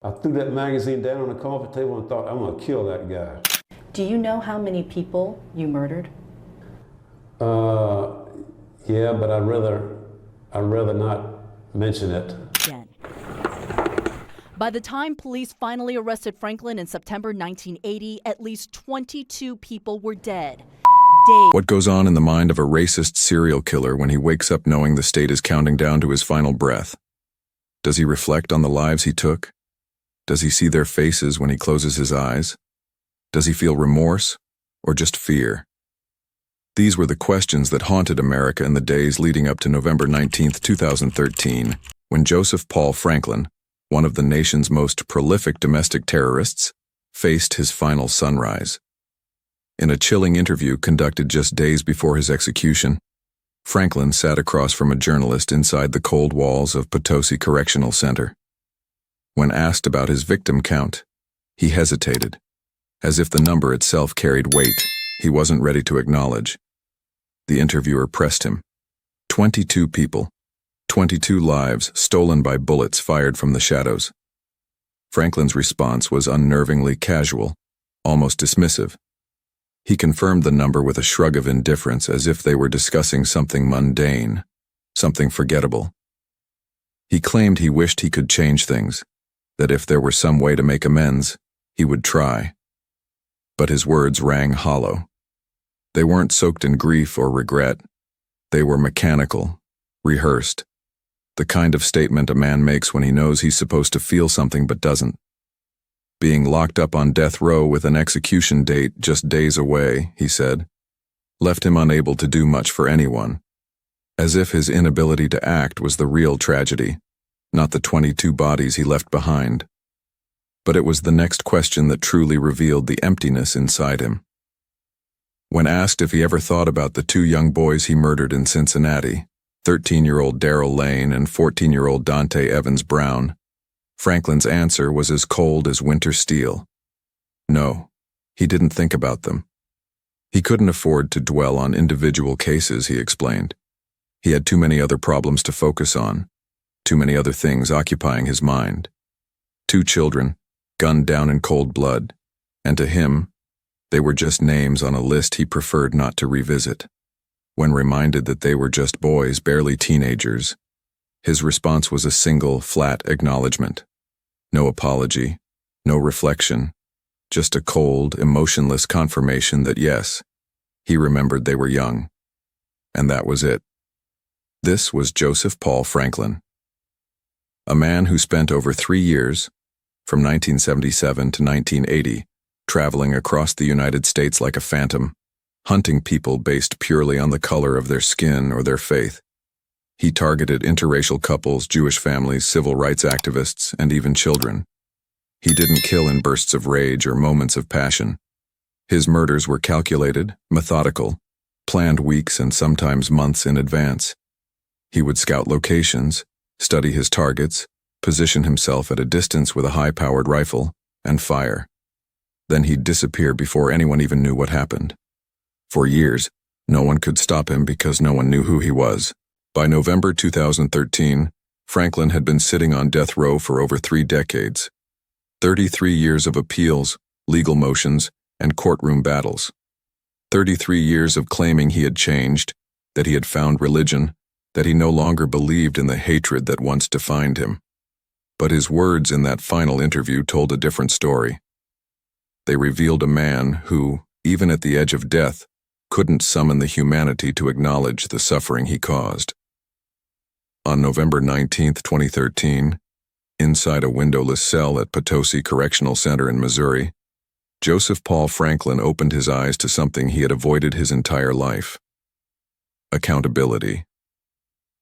I threw that magazine down on the coffee table and thought, I'm gonna kill that guy. Do you know how many people you murdered? Uh, yeah, but I'd rather not mention it. By the time police finally arrested Franklin in September 1980, at least 22 people were dead. What goes on in the mind of a racist serial killer when he wakes up knowing the state is counting down to his final breath? Does he reflect on the lives he took? Does he see their faces when he closes his eyes? Does he feel remorse or just fear? These were the questions that haunted America in the days leading up to November 19, 2013, when Joseph Paul Franklin, one of the nation's most prolific domestic terrorists, faced his final sunrise. In a chilling interview conducted just days before his execution, Franklin sat across from a journalist inside the cold walls of Potosi Correctional Center. When asked about his victim count, he hesitated, as if the number itself carried weight he wasn't ready to acknowledge. The interviewer pressed him. 22 people, 22 lives stolen by bullets fired from the shadows. Franklin's response was unnervingly casual, almost dismissive. He confirmed the number with a shrug of indifference, as if they were discussing something mundane, something forgettable. He claimed he wished he could change things, that if there were some way to make amends, he would try. But his words rang hollow. They weren't soaked in grief or regret. They were mechanical, rehearsed. The kind of statement a man makes when he knows he's supposed to feel something but doesn't. Being locked up on death row with an execution date just days away, he said, left him unable to do much for anyone, as if his inability to act was the real tragedy, not the 22 bodies he left behind. But it was the next question that truly revealed the emptiness inside him. When asked if he ever thought about the two young boys he murdered in Cincinnati, 13-year-old Darrell Lane and 14-year-old Dante Evans Brown, Franklin's answer was as cold as winter steel. No, he didn't think about them. He couldn't afford to dwell on individual cases, he explained. He had too many other problems to focus on, too many other things occupying his mind. 2 children, gunned down in cold blood, and to him, they were just names on a list he preferred not to revisit. When reminded that they were just boys, barely teenagers, his response was a single, flat acknowledgement. No apology, no reflection, just a cold, emotionless confirmation that yes, he remembered they were young. And that was it. This was Joseph Paul Franklin, a man who spent over 3 years, from 1977 to 1980, traveling across the United States like a phantom, hunting people based purely on the color of their skin or their faith. He targeted interracial couples, Jewish families, civil rights activists, and even children. He didn't kill in bursts of rage or moments of passion. His murders were calculated, methodical, planned weeks and sometimes months in advance. He would scout locations, study his targets, position himself at a distance with a high-powered rifle, and fire. Then he'd disappear before anyone even knew what happened. For years, no one could stop him because no one knew who he was. By November 2013, Franklin had been sitting on death row for over 3 decades. 33 years of appeals, legal motions, and courtroom battles. 33 years of claiming he had changed, that he had found religion, that he no longer believed in the hatred that once defined him. But his words in that final interview told a different story. They revealed a man who, even at the edge of death, couldn't summon the humanity to acknowledge the suffering he caused. On November 19, 2013, inside a windowless cell at Potosi Correctional Center in Missouri, Joseph Paul Franklin opened his eyes to something he had avoided his entire life. Accountability.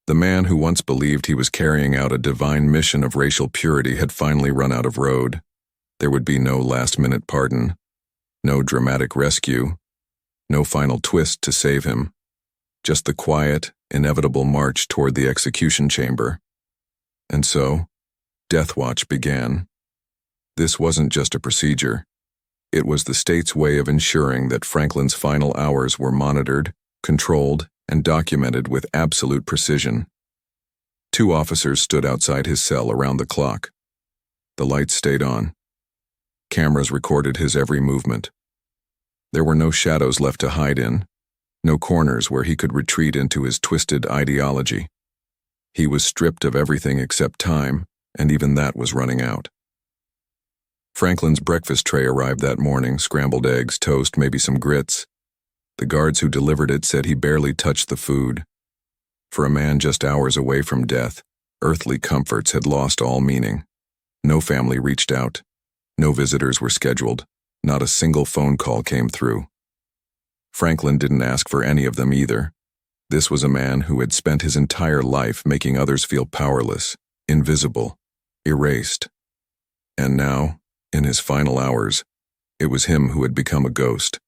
The man who once believed he was carrying out a divine mission of racial purity had finally run out of road. There would be no last-minute pardon, no dramatic rescue, no final twist to save him, just the quiet, inevitable march toward the execution chamber. And so, Death Watch began. This wasn't just a procedure. It was the state's way of ensuring that Franklin's final hours were monitored, controlled, and documented with absolute precision. 2 officers stood outside his cell around the clock. The lights stayed on. Cameras recorded his every movement. There were no shadows left to hide in, no corners where he could retreat into his twisted ideology. He was stripped of everything except time, and even that was running out. Franklin's breakfast tray arrived that morning, scrambled eggs, toast, maybe some grits. The guards who delivered it said he barely touched the food. For a man just hours away from death, earthly comforts had lost all meaning. No family reached out. No visitors were scheduled. Not a single phone call came through. Franklin didn't ask for any of them either. This was a man who had spent his entire life making others feel powerless, invisible, erased. And now, in his final hours, it was him who had become a ghost.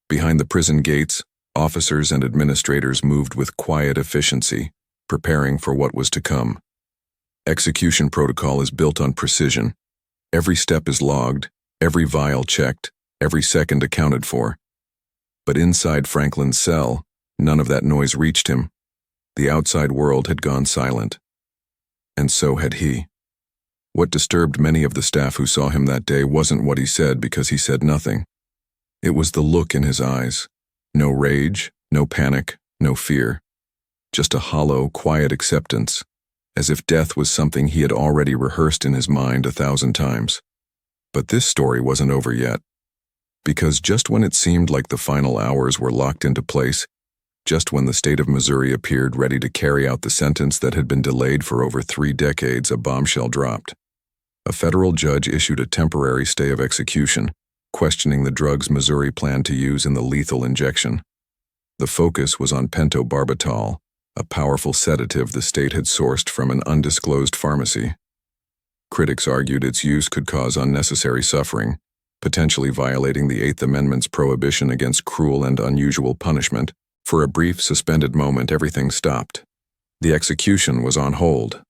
Behind the prison gates, officers and administrators moved with quiet efficiency, preparing for what was to come. Execution protocol is built on precision. Every step is logged, every vial checked, every second accounted for. But inside Franklin's cell, none of that noise reached him. The outside world had gone silent. And so had he. What disturbed many of the staff who saw him that day wasn't what he said because he said nothing. It was the look in his eyes. No rage, no panic, no fear. Just a hollow, quiet acceptance, as if death was something he had already rehearsed in his mind 1,000 times. But this story wasn't over yet. Because just when it seemed like the final hours were locked into place, just when the state of Missouri appeared ready to carry out the sentence that had been delayed for over 3 decades, a bombshell dropped. A federal judge issued a temporary stay of execution, questioning the drugs Missouri planned to use in the lethal injection. The focus was on pentobarbital, a powerful sedative the state had sourced from an undisclosed pharmacy. Critics argued its use could cause unnecessary suffering, potentially violating the Eighth Amendment's prohibition against cruel and unusual punishment. For a brief, suspended moment, everything stopped. The execution was on hold.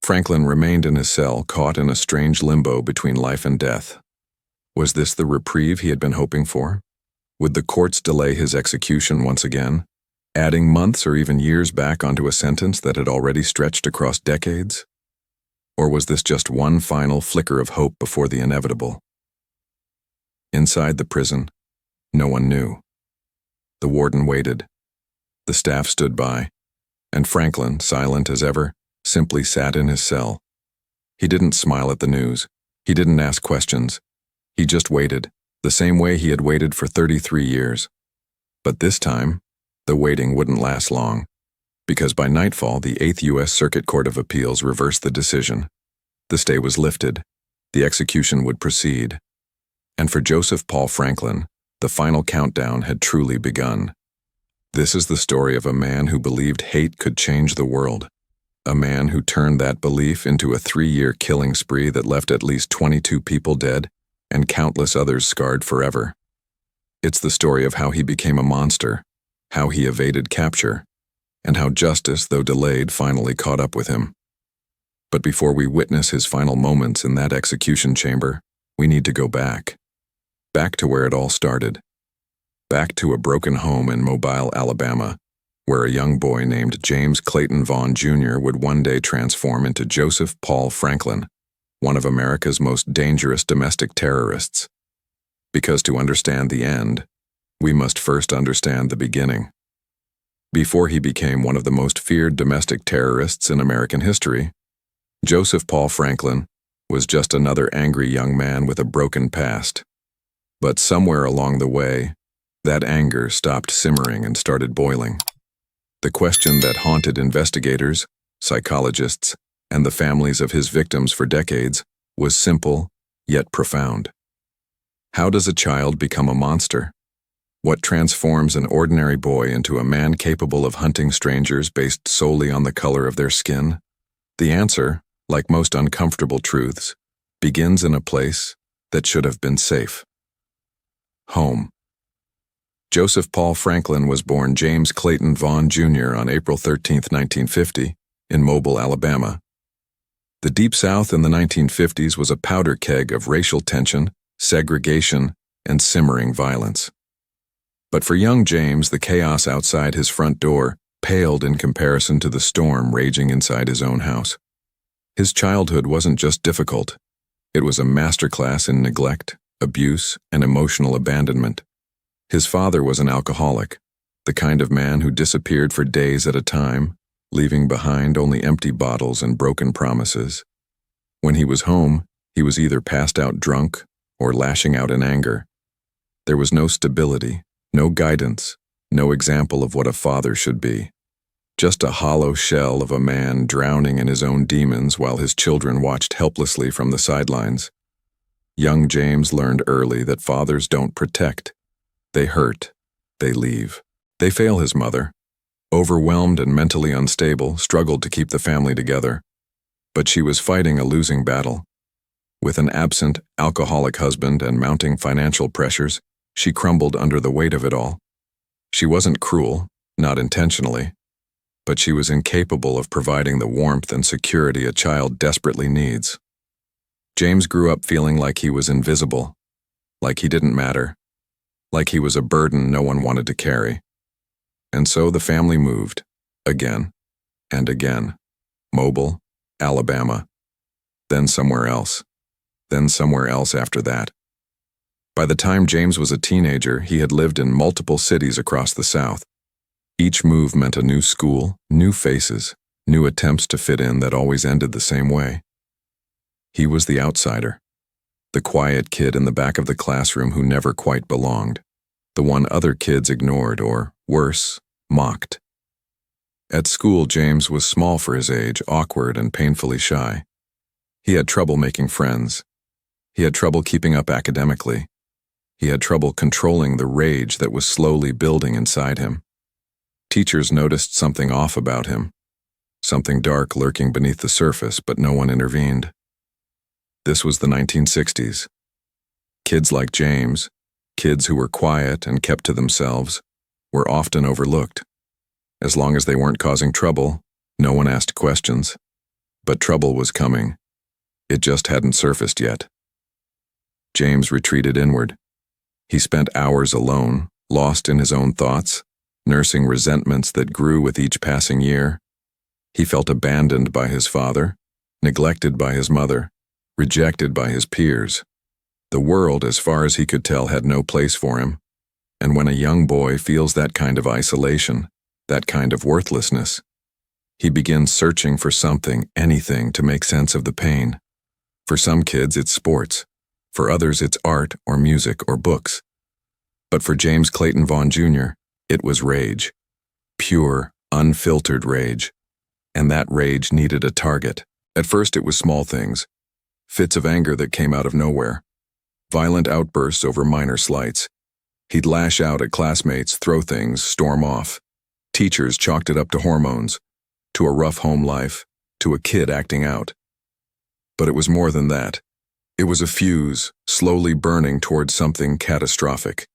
Franklin remained in his cell, caught in a strange limbo between life and death. Was this the reprieve he had been hoping for? Would the courts delay his execution once again, adding months or even years back onto a sentence that had already stretched across decades? Or was this just one final flicker of hope before the inevitable? Inside the prison, no one knew. The warden waited. The staff stood by, and Franklin, silent as ever, simply sat in his cell. He didn't smile at the news. He didn't ask questions. He just waited, the same way he had waited for 33 years. But this time, the waiting wouldn't last long, because by nightfall, the 8th U.S. Circuit Court of Appeals reversed the decision. The stay was lifted. The execution would proceed. And for Joseph Paul Franklin, the final countdown had truly begun. This is the story of a man who believed hate could change the world. A man who turned that belief into a 3-year killing spree that left at least 22 people dead and countless others scarred forever. It's the story of how he became a monster, how he evaded capture, and how justice, though delayed, finally caught up with him. But before we witness his final moments in that execution chamber, we need to go back. Back to where it all started. Back to a broken home in Mobile, Alabama, where a young boy named James Clayton Vaughn Jr. would one day transform into Joseph Paul Franklin, one of America's most dangerous domestic terrorists. Because to understand the end, we must first understand the beginning. Before he became one of the most feared domestic terrorists in American history, Joseph Paul Franklin was just another angry young man with a broken past. But somewhere along the way, that anger stopped simmering and started boiling. The question that haunted investigators, psychologists, and the families of his victims for decades was simple, yet profound. How does a child become a monster? What transforms an ordinary boy into a man capable of hunting strangers based solely on the color of their skin? The answer, like most uncomfortable truths, begins in a place that should have been safe. Home. Joseph Paul Franklin was born James Clayton Vaughn Jr. on April 13, 1950, in Mobile, Alabama. The Deep South in the 1950s was a powder keg of racial tension, segregation, and simmering violence. But for young James, the chaos outside his front door paled in comparison to the storm raging inside his own house. His childhood wasn't just difficult. It was a masterclass in neglect, abuse, and emotional abandonment. His father was an alcoholic, the kind of man who disappeared for days at a time, leaving behind only empty bottles and broken promises. When he was home, he was either passed out drunk or lashing out in anger. There was no stability, no guidance, no example of what a father should be. Just a hollow shell of a man drowning in his own demons while his children watched helplessly from the sidelines. Young James learned early that fathers don't protect. They hurt. They leave. They fail his mother. Overwhelmed and mentally unstable, struggled to keep the family together. But she was fighting a losing battle. With an absent, alcoholic husband and mounting financial pressures, she crumbled under the weight of it all. She wasn't cruel, not intentionally, but she was incapable of providing the warmth and security a child desperately needs. James grew up feeling like he was invisible, like he didn't matter, like he was a burden no one wanted to carry. And so the family moved, again and again. Mobile, Alabama, then somewhere else after that. By the time James was a teenager, he had lived in multiple cities across the South. Each move meant a new school, new faces, new attempts to fit in that always ended the same way. He was the outsider, the quiet kid in the back of the classroom who never quite belonged, the one other kids ignored or, worse, mocked. At school, James was small for his age, awkward and painfully shy. He had trouble making friends. He had trouble keeping up academically. He had trouble controlling the rage that was slowly building inside him. Teachers noticed something off about him, something dark lurking beneath the surface, but no one intervened. This was the 1960s. Kids like James, kids who were quiet and kept to themselves, were often overlooked. As long as they weren't causing trouble, no one asked questions. But trouble was coming. It just hadn't surfaced yet. James retreated inward. He spent hours alone, lost in his own thoughts, nursing resentments that grew with each passing year. He felt abandoned by his father, neglected by his mother, rejected by his peers. The world, as far as he could tell, had no place for him. And when a young boy feels that kind of isolation, that kind of worthlessness, he begins searching for something, anything, to make sense of the pain. For some kids, it's sports. For others, it's art or music or books. But for James Clayton Vaughn Jr., it was rage. Pure, unfiltered rage. And that rage needed a target. At first, it was small things. Fits of anger that came out of nowhere. Violent outbursts over minor slights. He'd lash out at classmates, throw things, storm off. Teachers chalked it up to hormones, to a rough home life, to a kid acting out. But it was more than that. It was a fuse, slowly burning towards something catastrophic.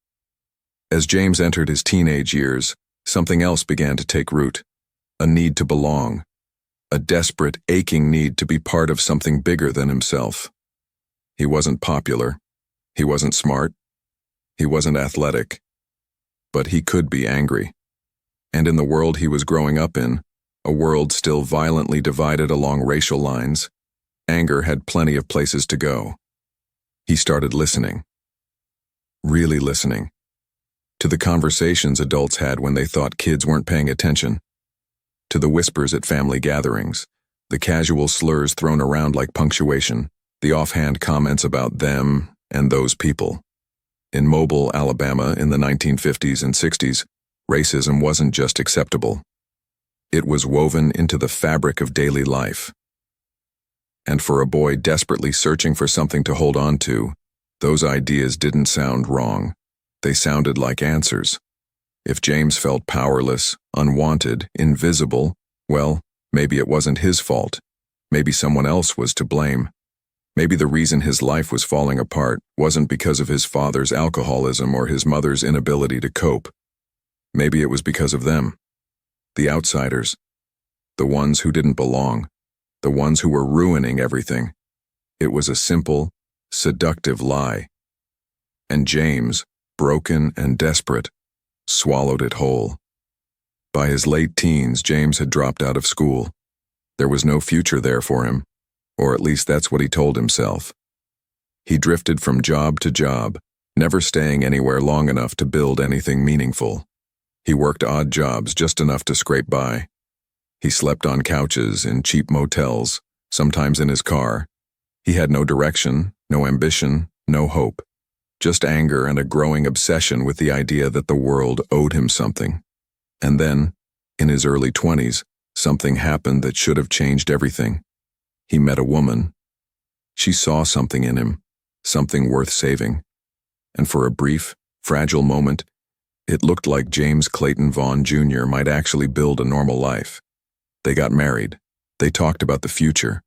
As James entered his teenage years, something else began to take root. A need to belong. A desperate, aching need to be part of something bigger than himself. He wasn't popular. He wasn't smart. He wasn't athletic. But he could be angry. And in the world he was growing up in, a world still violently divided along racial lines, anger had plenty of places to go. He started listening. Really listening. To the conversations adults had when they thought kids weren't paying attention. To the whispers at family gatherings, the casual slurs thrown around like punctuation, the offhand comments about them and those people. In Mobile, Alabama, in the 1950s and 60s, racism wasn't just acceptable. It was woven into the fabric of daily life. And for a boy desperately searching for something to hold on to, those ideas didn't sound wrong. They sounded like answers. If James felt powerless, unwanted, invisible, well, maybe it wasn't his fault. Maybe someone else was to blame. Maybe the reason his life was falling apart wasn't because of his father's alcoholism or his mother's inability to cope. Maybe it was because of them. The outsiders. The ones who didn't belong. The ones who were ruining everything. It was a simple, seductive lie. And James, broken and desperate, swallowed it whole. By his late teens, James had dropped out of school. There was no future there for him. Or at least that's what he told himself. He drifted from job to job, never staying anywhere long enough to build anything meaningful. He worked odd jobs just enough to scrape by. He slept on couches in cheap motels, sometimes in his car. He had no direction, no ambition, no hope. Just anger and a growing obsession with the idea that the world owed him something. And then, in his early 20s, something happened that should have changed everything. He met a woman. She saw something in him, something worth saving. And for a brief, fragile moment, it looked like James Clayton Vaughn Jr. might actually build a normal life. They got married. They talked about the future.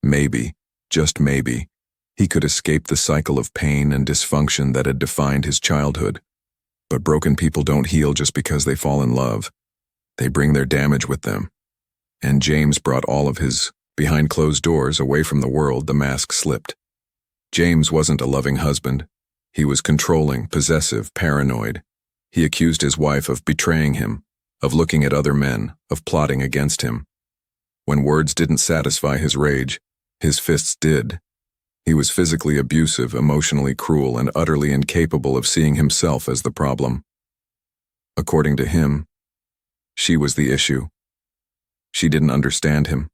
Maybe, just maybe, he could escape the cycle of pain and dysfunction that had defined his childhood. But broken people don't heal just because they fall in love. They bring their damage with them. And James brought all of his behind closed doors away from the world. The mask slipped. James wasn't a loving husband. He was controlling, possessive, paranoid. He accused his wife of betraying him, of looking at other men, of plotting against him. When words didn't satisfy his rage, his fists did. He was physically abusive, emotionally cruel, and utterly incapable of seeing himself as the problem. According to him, she was the issue. She didn't understand him.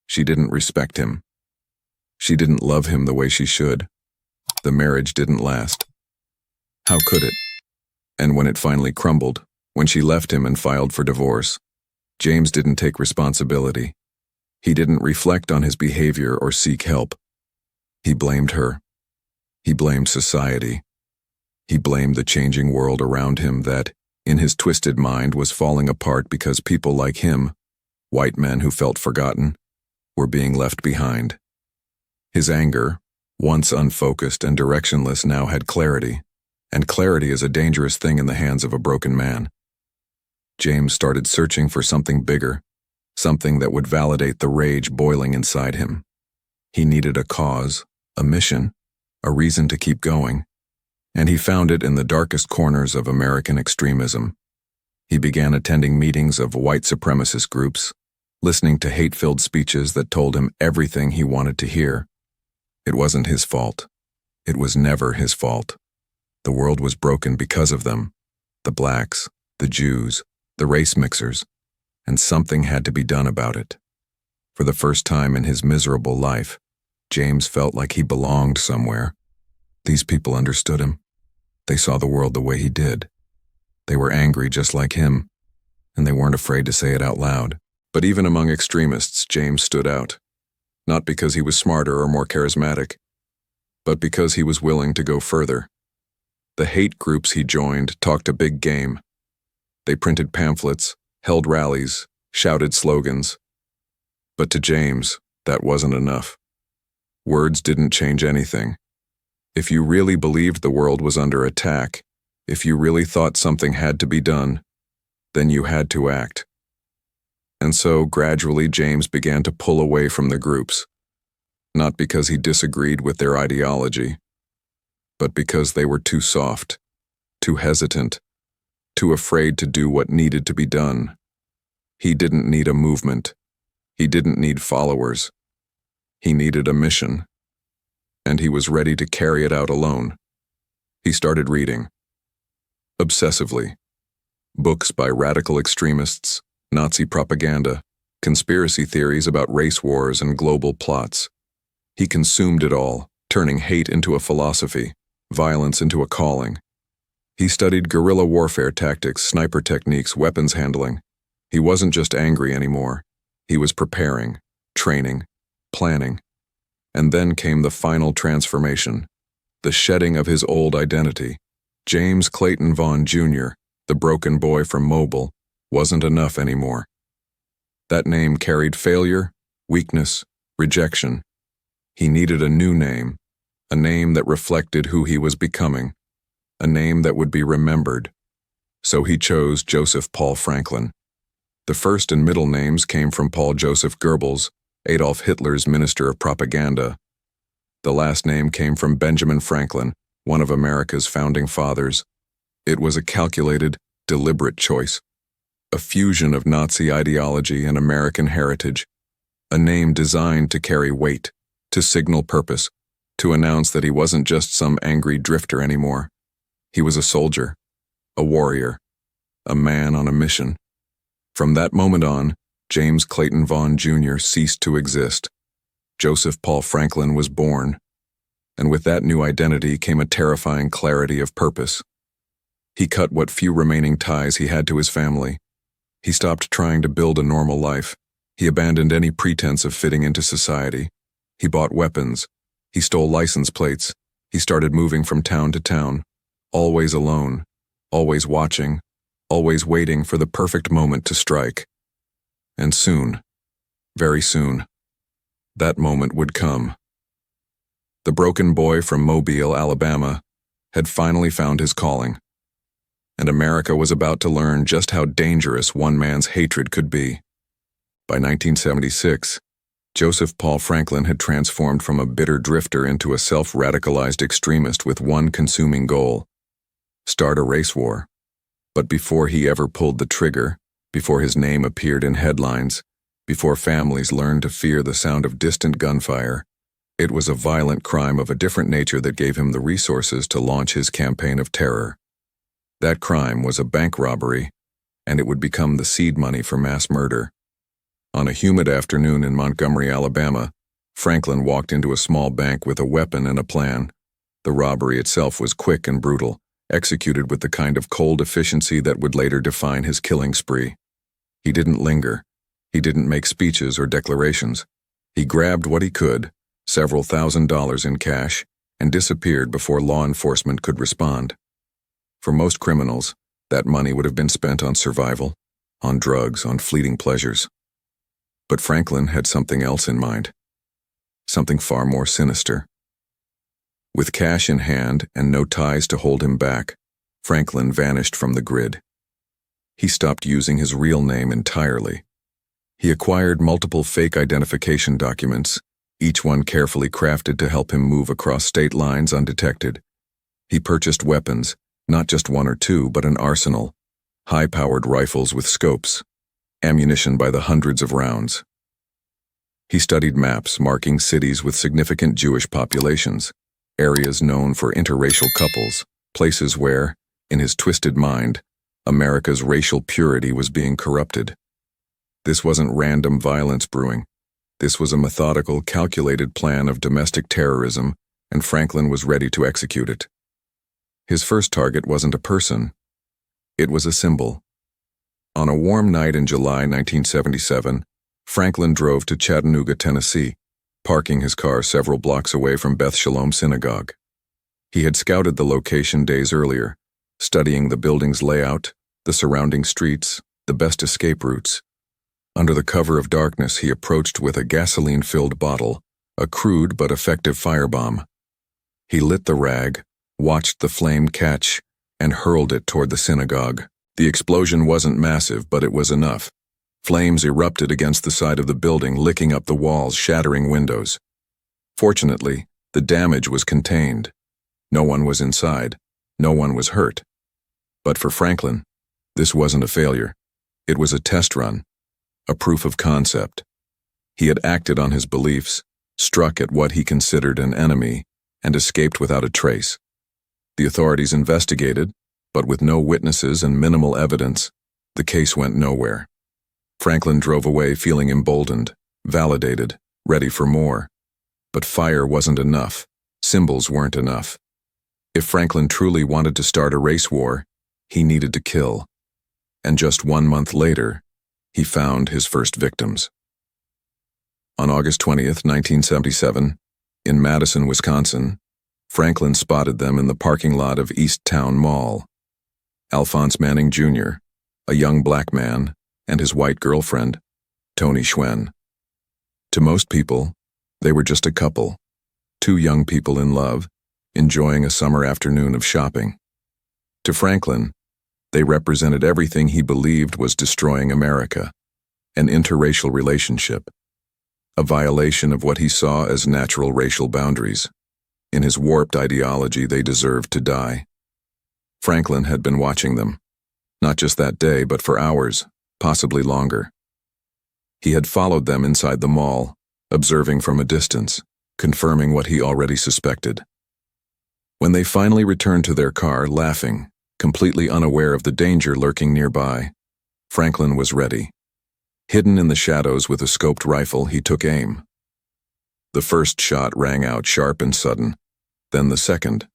She didn't respect him. She didn't love him the way she should. The marriage didn't last. How could it? And when it finally crumbled, when she left him and filed for divorce, James didn't take responsibility. He didn't reflect on his behavior or seek help. He blamed her. He blamed society. He blamed the changing world around him that, in his twisted mind, was falling apart because people like him, white men who felt forgotten, were being left behind. His anger, once unfocused and directionless, now had clarity, and clarity is a dangerous thing in the hands of a broken man. James started searching for something bigger, something that would validate the rage boiling inside him. He needed a cause, a mission, a reason to keep going, and he found it in the darkest corners of American extremism. He began attending meetings of white supremacist groups, listening to hate-filled speeches that told him everything he wanted to hear. It wasn't his fault. It was never his fault. The world was broken because of them, the blacks, the Jews, the race mixers, and something had to be done about it. For the first time in his miserable life, James felt like he belonged somewhere. These people understood him. They saw the world the way he did. They were angry just like him, and they weren't afraid to say it out loud. But even among extremists, James stood out. Not because he was smarter or more charismatic, but because he was willing to go further. The hate groups he joined talked a big game. They printed pamphlets, held rallies, shouted slogans. But to James, that wasn't enough. Words didn't change anything. If you really believed the world was under attack, if you really thought something had to be done, then you had to act. And so, gradually, James began to pull away from the groups, not because he disagreed with their ideology, but because they were too soft, too hesitant, too afraid to do what needed to be done. He didn't need a movement. He didn't need followers. He needed a mission, and he was ready to carry it out alone. He started reading, obsessively, books by radical extremists, Nazi propaganda, conspiracy theories about race wars and global plots. He consumed it all, turning hate into a philosophy, violence into a calling. He studied guerrilla warfare tactics, sniper techniques, weapons handling. He wasn't just angry anymore. He was preparing, training, planning. And then came the final transformation, the shedding of his old identity. James Clayton Vaughn Jr., the broken boy from Mobile, wasn't enough anymore. That name carried failure, weakness, rejection. He needed a new name, a name that reflected who he was becoming, a name that would be remembered. So he chose Joseph Paul Franklin. The first and middle names came from Paul Joseph Goebbels, Adolf Hitler's minister of propaganda. The last name came from Benjamin Franklin, one of America's founding fathers. It was a calculated, deliberate choice, a fusion of Nazi ideology and American heritage, a name designed to carry weight, to signal purpose, to announce that he wasn't just some angry drifter anymore. He was a soldier, a warrior, a man on a mission. From that moment on, James Clayton Vaughn Jr. ceased to exist. Joseph Paul Franklin was born, and with that new identity came a terrifying clarity of purpose. He cut what few remaining ties he had to his family. He stopped trying to build a normal life. He abandoned any pretense of fitting into society. He bought weapons. He stole license plates. He started moving from town to town, always alone, always watching, always waiting for the perfect moment to strike. And soon, very soon, that moment would come. The broken boy from Mobile, Alabama, had finally found his calling, and America was about to learn just how dangerous one man's hatred could be. By 1976, Joseph Paul Franklin had transformed from a bitter drifter into a self-radicalized extremist with one consuming goal: start a race war. But before he ever pulled the trigger, before his name appeared in headlines, before families learned to fear the sound of distant gunfire, it was a violent crime of a different nature that gave him the resources to launch his campaign of terror. That crime was a bank robbery, and it would become the seed money for mass murder. On a humid afternoon in Montgomery, Alabama, Franklin walked into a small bank with a weapon and a plan. The robbery itself was quick and brutal, executed with the kind of cold efficiency that would later define his killing spree. He didn't linger. He didn't make speeches or declarations. He grabbed what he could, several $1,000s in cash, and disappeared before law enforcement could respond. For most criminals, that money would have been spent on survival, on drugs, on fleeting pleasures. But Franklin had something else in mind, something far more sinister. With cash in hand and no ties to hold him back, Franklin vanished from the grid. He stopped using his real name entirely. He acquired multiple fake identification documents, each one carefully crafted to help him move across state lines undetected. He purchased weapons, not just one or two, but an arsenal, high-powered rifles with scopes, ammunition by the hundreds of rounds. He studied maps marking cities with significant Jewish populations, areas known for interracial couples, places where, in his twisted mind, America's racial purity was being corrupted. This wasn't random violence brewing. This was a methodical, calculated plan of domestic terrorism, and Franklin was ready to execute it. His first target wasn't a person. It was a symbol. On a warm night in July 1977, Franklin drove to Chattanooga, Tennessee, parking his car several blocks away from Beth Shalom Synagogue. He had scouted the location days earlier, studying the building's layout, the surrounding streets, the best escape routes. Under the cover of darkness, he approached with a gasoline-filled bottle, a crude but effective firebomb. He lit the rag, watched the flame catch, and hurled it toward the synagogue. The explosion wasn't massive, but it was enough. Flames erupted against the side of the building, licking up the walls, shattering windows. Fortunately, the damage was contained. No one was inside. No one was hurt. But for Franklin, this wasn't a failure. It was a test run, a proof of concept. He had acted on his beliefs, struck at what he considered an enemy, and escaped without a trace. The authorities investigated, but with no witnesses and minimal evidence, the case went nowhere. Franklin drove away feeling emboldened, validated, ready for more. But fire wasn't enough. Symbols weren't enough. If Franklin truly wanted to start a race war, he needed to kill. And just 1 month later, he found his first victims. On August 20th, 1977, in Madison, Wisconsin, Franklin spotted them in the parking lot of East Town Mall. Alphonse Manning Jr., a young black man, and his white girlfriend, Tony Schwen. To most people, they were just a couple, two young people in love, enjoying a summer afternoon of shopping. To Franklin, they represented everything he believed was destroying America, an interracial relationship, a violation of what he saw as natural racial boundaries. In his warped ideology, they deserved to die. Franklin had been watching them, not just that day, but for hours, possibly longer. He had followed them inside the mall, observing from a distance, confirming what he already suspected. When they finally returned to their car, laughing, completely unaware of the danger lurking nearby, Franklin was ready. Hidden in the shadows with a scoped rifle, he took aim. The first shot rang out sharp and sudden, then the second.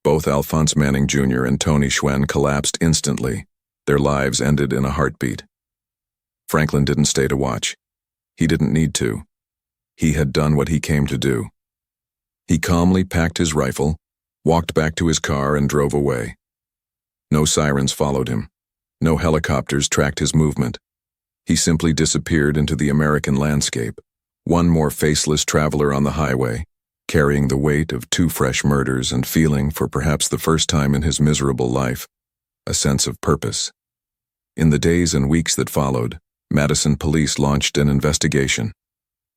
Both Alphonse Manning Jr. and Tony Schwen collapsed instantly. Their lives ended in a heartbeat. Franklin didn't stay to watch. He didn't need to. He had done what he came to do. He calmly packed his rifle, walked back to his car, and drove away. No sirens followed him. No helicopters tracked his movement. He simply disappeared into the American landscape, one more faceless traveler on the highway, carrying the weight of 2 fresh murders and feeling, for perhaps the first time in his miserable life, a sense of purpose. In the days and weeks that followed, Madison police launched an investigation.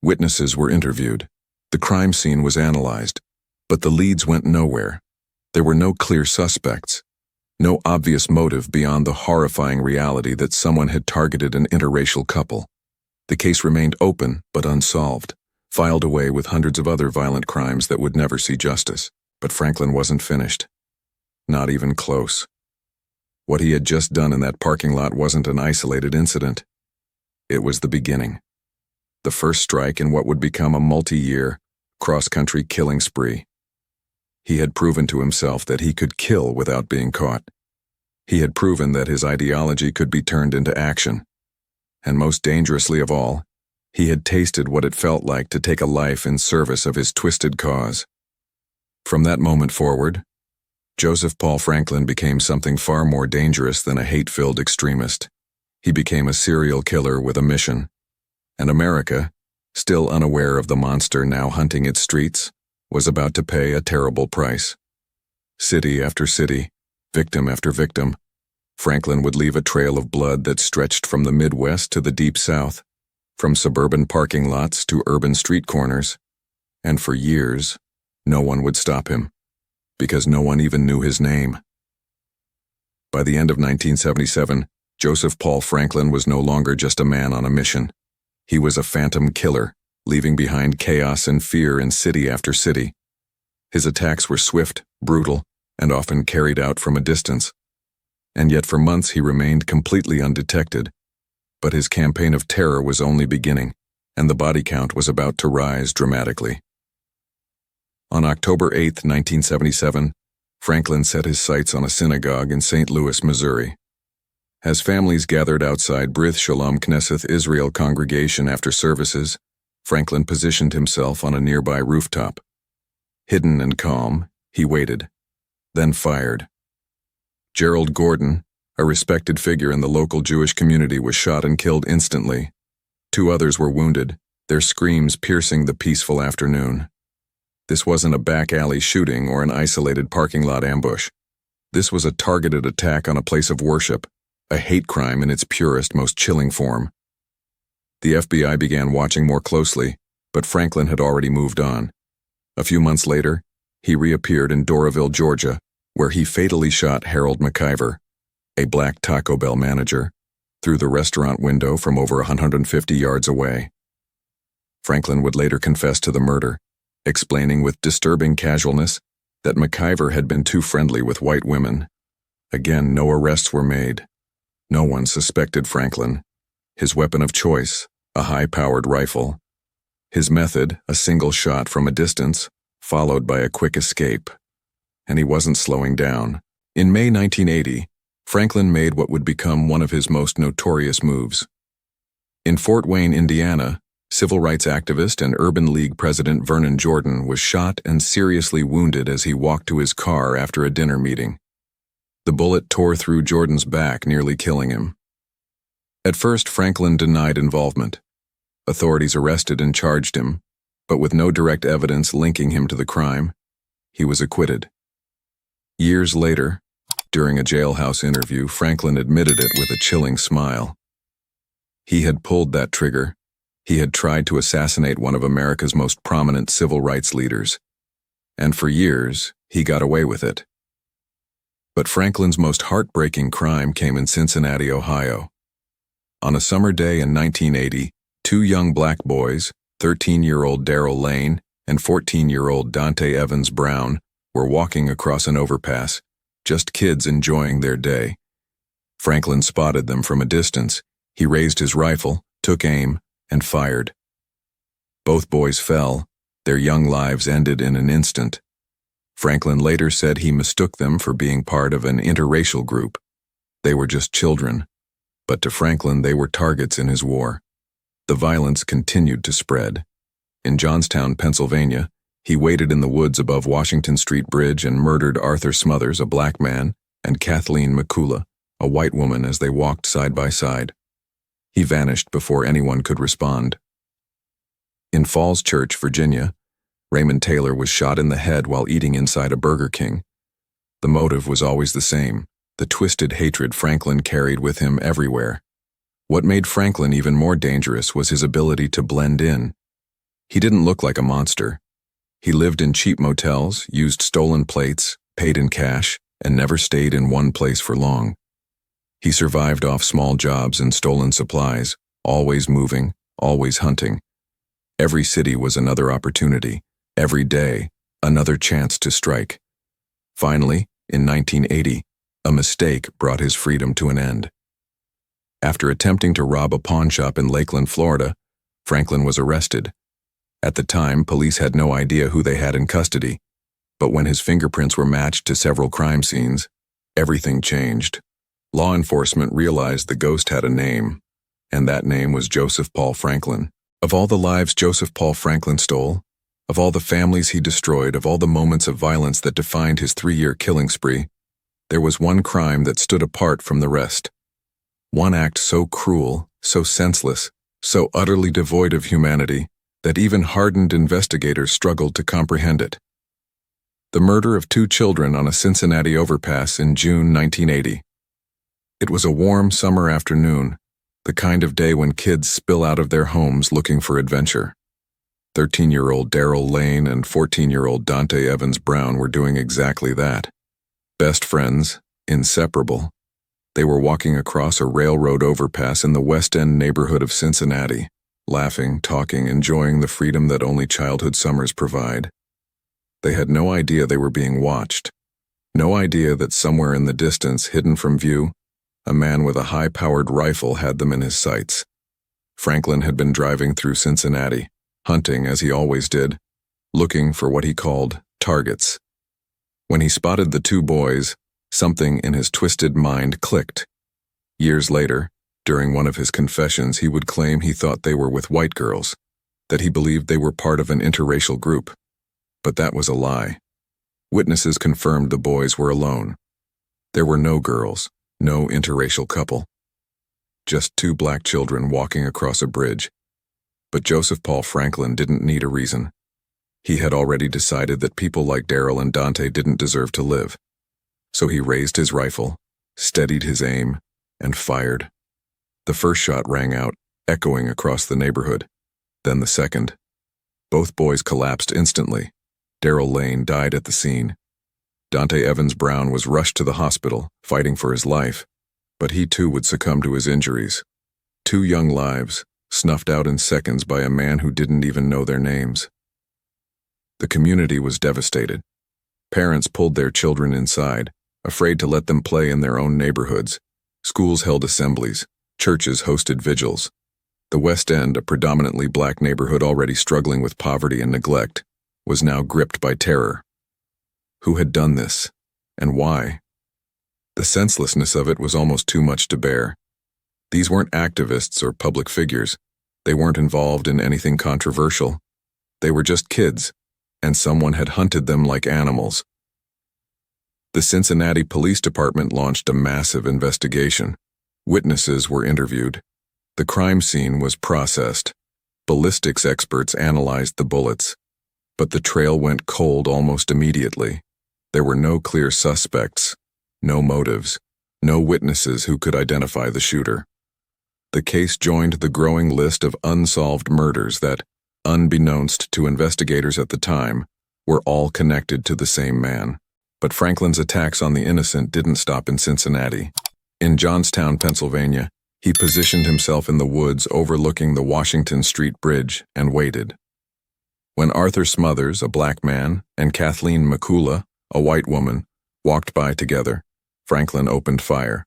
Witnesses were interviewed. The crime scene was analyzed, but the leads went nowhere. There were no clear suspects, no obvious motive beyond the horrifying reality that someone had targeted an interracial couple. The case remained open but unsolved, filed away with hundreds of other violent crimes that would never see justice. But Franklin wasn't finished. Not even close. What he had just done in that parking lot wasn't an isolated incident. It was the beginning. The first strike in what would become a multi-year, cross-country killing spree. He had proven to himself that he could kill without being caught. He had proven that his ideology could be turned into action. And most dangerously of all, he had tasted what it felt like to take a life in service of his twisted cause. From that moment forward, Joseph Paul Franklin became something far more dangerous than a hate-filled extremist. He became a serial killer with a mission. And America, still unaware of the monster now hunting its streets, was about to pay a terrible price. City after city, victim after victim, Franklin would leave a trail of blood that stretched from the Midwest to the Deep South, from suburban parking lots to urban street corners, and for years, no one would stop him, because no one even knew his name. By the end of 1977, Joseph Paul Franklin was no longer just a man on a mission. He was a phantom killer, leaving behind chaos and fear in city after city. His attacks were swift, brutal, and often carried out from a distance. And yet for months he remained completely undetected. But his campaign of terror was only beginning, and the body count was about to rise dramatically. On October 8, 1977, Franklin set his sights on a synagogue in St. Louis, Missouri. As families gathered outside Brith Shalom Knesset Israel congregation after services, Franklin positioned himself on a nearby rooftop. Hidden and calm, he waited, then fired. Gerald Gordon, a respected figure in the local Jewish community, was shot and killed instantly. 2 others were wounded, their screams piercing the peaceful afternoon. This wasn't a back alley shooting or an isolated parking lot ambush. This was a targeted attack on a place of worship, a hate crime in its purest, most chilling form. The FBI began watching more closely, but Franklin had already moved on. A few months later, he reappeared in Doraville, Georgia, where he fatally shot Harold McIver, a black Taco Bell manager, through the restaurant window from over 150 yards away. Franklin would later confess to the murder, explaining with disturbing casualness that McIver had been too friendly with white women. Again, no arrests were made. No one suspected Franklin. His weapon of choice, a high-powered rifle. His method, a single shot from a distance, followed by a quick escape. And he wasn't slowing down. In May 1980, Franklin made what would become one of his most notorious moves. In Fort Wayne, Indiana, civil rights activist and Urban League president Vernon Jordan was shot and seriously wounded as he walked to his car after a dinner meeting. The bullet tore through Jordan's back, nearly killing him. At first, Franklin denied involvement. Authorities arrested and charged him, but with no direct evidence linking him to the crime, he was acquitted. Years later, during a jailhouse interview, Franklin admitted it with a chilling smile. He had pulled that trigger. He had tried to assassinate one of America's most prominent civil rights leaders. And for years, he got away with it. But Franklin's most heartbreaking crime came in Cincinnati, Ohio. On a summer day in 1980, 2 young black boys, 13-year-old Darrell Lane and 14-year-old Dante Evans Brown were walking across an overpass, just kids enjoying their day. Franklin spotted them from a distance. He raised his rifle, took aim, and fired. Both boys fell. Their young lives ended in an instant. Franklin later said he mistook them for being part of an interracial group. They were just children, but to Franklin they were targets in his war. The violence continued to spread. In Johnstown, Pennsylvania, he waited in the woods above Washington Street Bridge and murdered Arthur Smothers, a black man, and Kathleen McCullough, a white woman, as they walked side by side. He vanished before anyone could respond. In Falls Church, Virginia, Raymond Taylor was shot in the head while eating inside a Burger King. The motive was always the same, the twisted hatred Franklin carried with him everywhere. What made Franklin even more dangerous was his ability to blend in. He didn't look like a monster. He lived in cheap motels, used stolen plates, paid in cash, and never stayed in one place for long. He survived off small jobs and stolen supplies, always moving, always hunting. Every city was another opportunity, every day, another chance to strike. Finally, in 1980, a mistake brought his freedom to an end. After attempting to rob a pawn shop in Lakeland, Florida, Franklin was arrested. At the time, police had no idea who they had in custody, but when his fingerprints were matched to several crime scenes, everything changed. Law enforcement realized the ghost had a name, and that name was Joseph Paul Franklin. Of all the lives Joseph Paul Franklin stole, of all the families he destroyed, of all the moments of violence that defined his 3-year killing spree, there was one crime that stood apart from the rest. One act so cruel, so senseless, so utterly devoid of humanity, that even hardened investigators struggled to comprehend it. The murder of 2 children on a Cincinnati overpass in June 1980. It was a warm summer afternoon, the kind of day when kids spill out of their homes looking for adventure. 13-year-old Darrell Lane and 14-year-old Dante Evans Brown were doing exactly that. Best friends, inseparable. They were walking across a railroad overpass in the West End neighborhood of Cincinnati, laughing, talking, enjoying the freedom that only childhood summers provide. They had no idea they were being watched. No idea that somewhere in the distance, hidden from view, a man with a high-powered rifle had them in his sights. Franklin had been driving through Cincinnati, hunting as he always did, looking for what he called targets. When he spotted the 2 boys, something in his twisted mind clicked. Years later, during one of his confessions, he would claim he thought they were with white girls, that he believed they were part of an interracial group. But that was a lie. Witnesses confirmed the boys were alone. There were no girls, no interracial couple. Just 2 black children walking across a bridge. But Joseph Paul Franklin didn't need a reason. He had already decided that people like Darrell and Dante didn't deserve to live. So he raised his rifle, steadied his aim, and fired. The first shot rang out, echoing across the neighborhood. Then the second. Both boys collapsed instantly. Darrell Lane died at the scene. Dante Evans Brown was rushed to the hospital, fighting for his life, but he too would succumb to his injuries. 2 young lives, snuffed out in seconds by a man who didn't even know their names. The community was devastated. Parents pulled their children inside, afraid to let them play in their own neighborhoods. Schools held assemblies. Churches hosted vigils. The West End, a predominantly black neighborhood already struggling with poverty and neglect, was now gripped by terror. Who had done this, and why? The senselessness of it was almost too much to bear. These weren't activists or public figures. They weren't involved in anything controversial. They were just kids, and someone had hunted them like animals. The Cincinnati Police Department launched a massive investigation. Witnesses were interviewed. The crime scene was processed. Ballistics experts analyzed the bullets. But the trail went cold almost immediately. There were no clear suspects, no motives, no witnesses who could identify the shooter. The case joined the growing list of unsolved murders that, unbeknownst to investigators at the time, were all connected to the same man. But Franklin's attacks on the innocent didn't stop in Cincinnati. In Johnstown, Pennsylvania, he positioned himself in the woods overlooking the Washington Street Bridge and waited. When Arthur Smothers, a black man, and Kathleen McCullough, a white woman, walked by together, Franklin opened fire.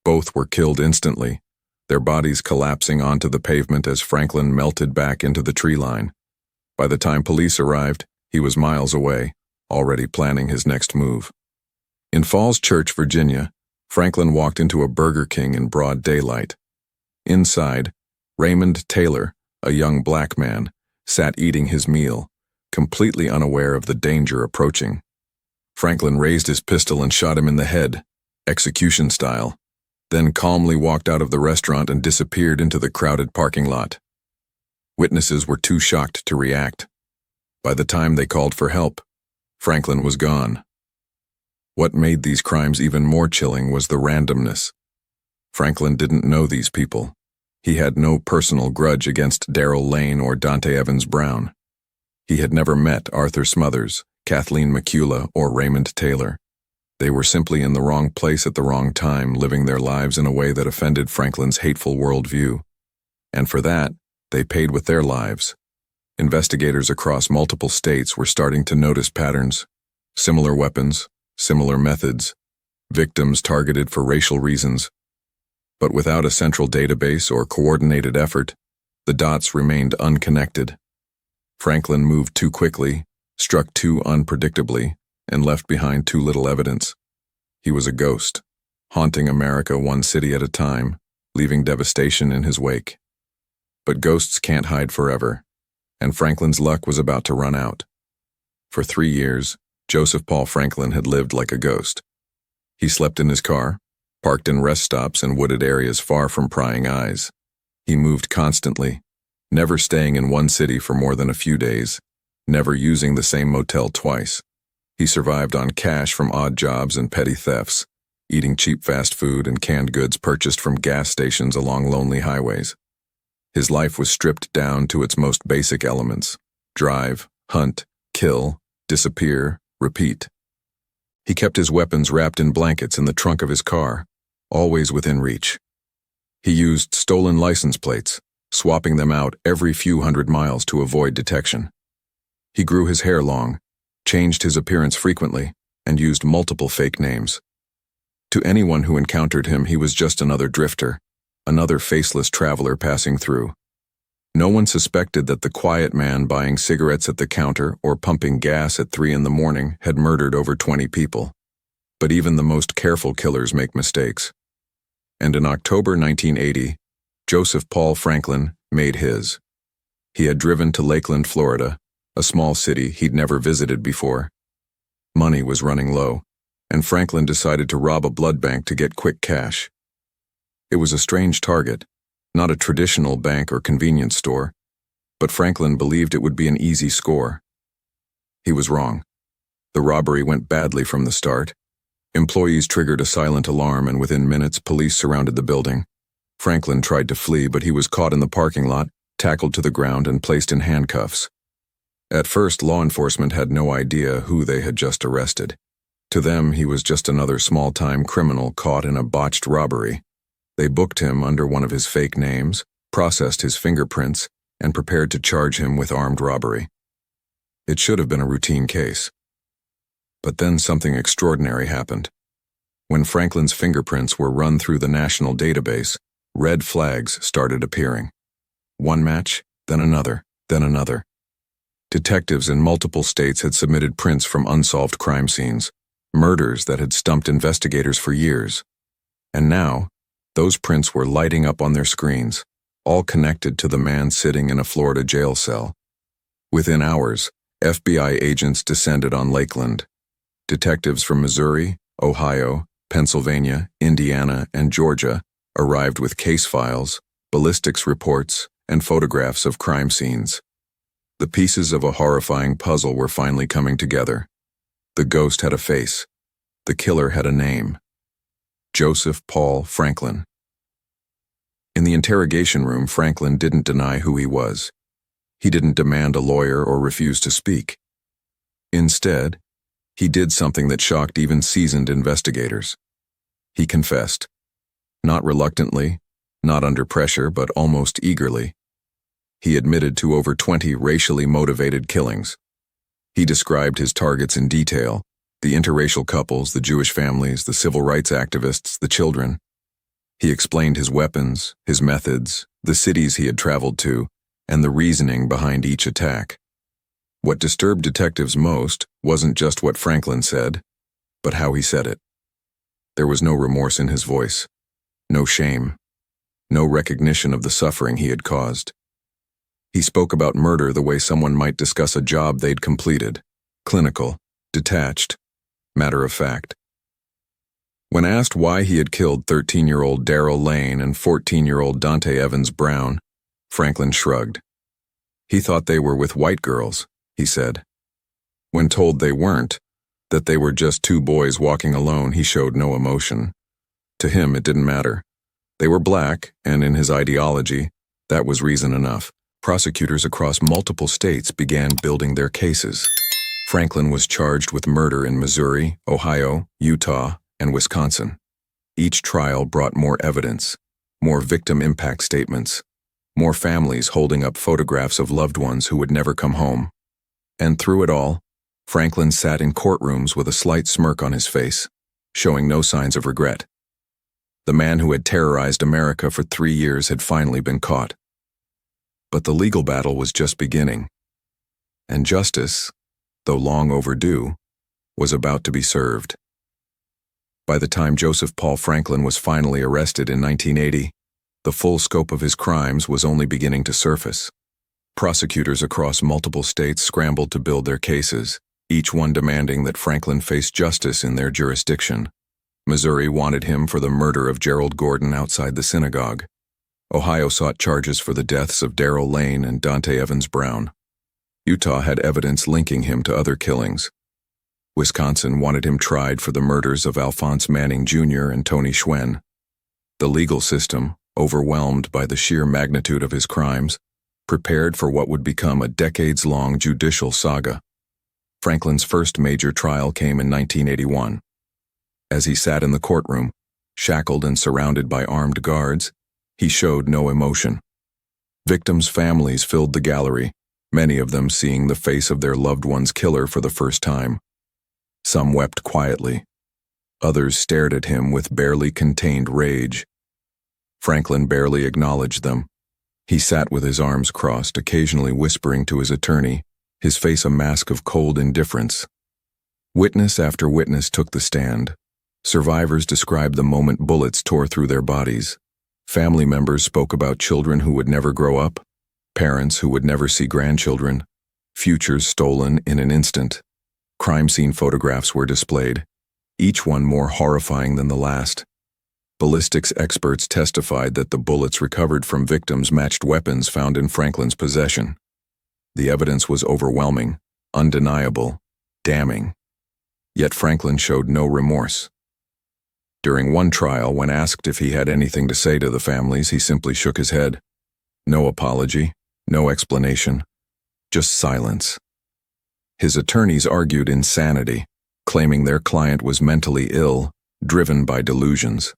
Both were killed instantly, their bodies collapsing onto the pavement as Franklin melted back into the tree line. By the time police arrived, he was miles away, already planning his next move. In Falls Church, Virginia, Franklin walked into a Burger King in broad daylight. Inside, Raymond Taylor, a young black man, sat eating his meal, completely unaware of the danger approaching. Franklin raised his pistol and shot him in the head, execution style, then calmly walked out of the restaurant and disappeared into the crowded parking lot. Witnesses were too shocked to react. By the time they called for help, Franklin was gone. What made these crimes even more chilling was the randomness. Franklin didn't know these people. He had no personal grudge against Darrell Lane or Dante Evans Brown. He had never met Arthur Smothers, Kathleen McCullough, or Raymond Taylor. They were simply in the wrong place at the wrong time, living their lives in a way that offended Franklin's hateful worldview. And for that, they paid with their lives. Investigators across multiple states were starting to notice patterns: similar weapons, similar methods, victims targeted for racial reasons. But without a central database or coordinated effort, the dots remained unconnected. Franklin moved too quickly, struck too unpredictably, and left behind too little evidence. He was a ghost, haunting America one city at a time, leaving devastation in his wake. But ghosts can't hide forever, and Franklin's luck was about to run out. For 3 years, Joseph Paul Franklin had lived like a ghost. He slept in his car, parked in rest stops in wooded areas far from prying eyes. He moved constantly, never staying in one city for more than a few days, never using the same motel twice. He survived on cash from odd jobs and petty thefts, eating cheap fast food and canned goods purchased from gas stations along lonely highways. His life was stripped down to its most basic elements: drive, hunt, kill, disappear, repeat. He kept his weapons wrapped in blankets in the trunk of his car, always within reach. He used stolen license plates, swapping them out every few hundred miles to avoid detection. He grew his hair long, changed his appearance frequently, and used multiple fake names. To anyone who encountered him, he was just another drifter, another faceless traveler passing through. No one suspected that the quiet man buying cigarettes at the counter or pumping gas at 3 a.m. had murdered over 20 people. But even the most careful killers make mistakes. And in October 1980, Joseph Paul Franklin made his. He had driven to Lakeland, Florida, a small city he'd never visited before. Money was running low, and Franklin decided to rob a blood bank to get quick cash. It was a strange target, not a traditional bank or convenience store, but Franklin believed it would be an easy score. He was wrong. The robbery went badly from the start. Employees triggered a silent alarm, and within minutes, police surrounded the building. Franklin tried to flee, but he was caught in the parking lot, tackled to the ground, and placed in handcuffs. At first, law enforcement had no idea who they had just arrested. To them, he was just another small-time criminal caught in a botched robbery. They booked him under one of his fake names, processed his fingerprints, and prepared to charge him with armed robbery. It should have been a routine case. But then something extraordinary happened. When Franklin's fingerprints were run through the national database, red flags started appearing. One match, then another, then another. Detectives in multiple states had submitted prints from unsolved crime scenes, murders that had stumped investigators for years. And now, those prints were lighting up on their screens, all connected to the man sitting in a Florida jail cell. Within hours, FBI agents descended on Lakeland. Detectives from Missouri, Ohio, Pennsylvania, Indiana, and Georgia arrived with case files, ballistics reports, and photographs of crime scenes. The pieces of a horrifying puzzle were finally coming together. The ghost had a face. The killer had a name: Joseph Paul Franklin. In the interrogation room, Franklin didn't deny who he was. He didn't demand a lawyer or refuse to speak. Instead, he did something that shocked even seasoned investigators. He confessed. Not reluctantly, not under pressure, but almost eagerly. He admitted to over 20 racially motivated killings. He described his targets in detail: the interracial couples, the Jewish families, the civil rights activists, the children. He explained his weapons, his methods, the cities he had traveled to, and the reasoning behind each attack. What disturbed detectives most wasn't just what Franklin said, but how he said it. There was no remorse in his voice, no shame, no recognition of the suffering he had caused. He spoke about murder the way someone might discuss a job they'd completed: clinical, detached, matter of fact. When asked why he had killed 13-year-old Darrell Lane and 14-year-old Dante Evans Brown, Franklin shrugged. He thought they were with white girls, he said. When told they weren't, that they were just two boys walking alone, he showed no emotion. To him, it didn't matter. They were black, and in his ideology, that was reason enough. Prosecutors across multiple states began building their cases. Franklin was charged with murder in Missouri, Ohio, Utah, and Wisconsin. Each trial brought more evidence, more victim impact statements, more families holding up photographs of loved ones who would never come home. And through it all, Franklin sat in courtrooms with a slight smirk on his face, showing no signs of regret. The man who had terrorized America for 3 years had finally been caught. But the legal battle was just beginning, and justice, though long overdue, was about to be served. By the time Joseph Paul Franklin was finally arrested in 1980, the full scope of his crimes was only beginning to surface. Prosecutors across multiple states scrambled to build their cases, each one demanding that Franklin face justice in their jurisdiction. Missouri wanted him for the murder of Gerald Gordon outside the synagogue. Ohio sought charges for the deaths of Darrell Lane and Dante Evans Brown. Utah had evidence linking him to other killings. Wisconsin wanted him tried for the murders of Alphonse Manning Jr. and Tony Schwen. The legal system, overwhelmed by the sheer magnitude of his crimes, prepared for what would become a decades-long judicial saga. Franklin's first major trial came in 1981. As he sat in the courtroom, shackled and surrounded by armed guards, he showed no emotion. Victims' families filled the gallery, many of them seeing the face of their loved one's killer for the first time. Some wept quietly. Others stared at him with barely contained rage. Franklin barely acknowledged them. He sat with his arms crossed, occasionally whispering to his attorney, his face a mask of cold indifference. Witness after witness took the stand. Survivors described the moment bullets tore through their bodies. Family members spoke about children who would never grow up, parents who would never see grandchildren, futures stolen in an instant. Crime scene photographs were displayed, each one more horrifying than the last. Ballistics experts testified that the bullets recovered from victims matched weapons found in Franklin's possession. The evidence was overwhelming, undeniable, damning. Yet Franklin showed no remorse. During one trial, when asked if he had anything to say to the families, he simply shook his head. No apology, no explanation, just silence. His attorneys argued insanity, claiming their client was mentally ill, driven by delusions.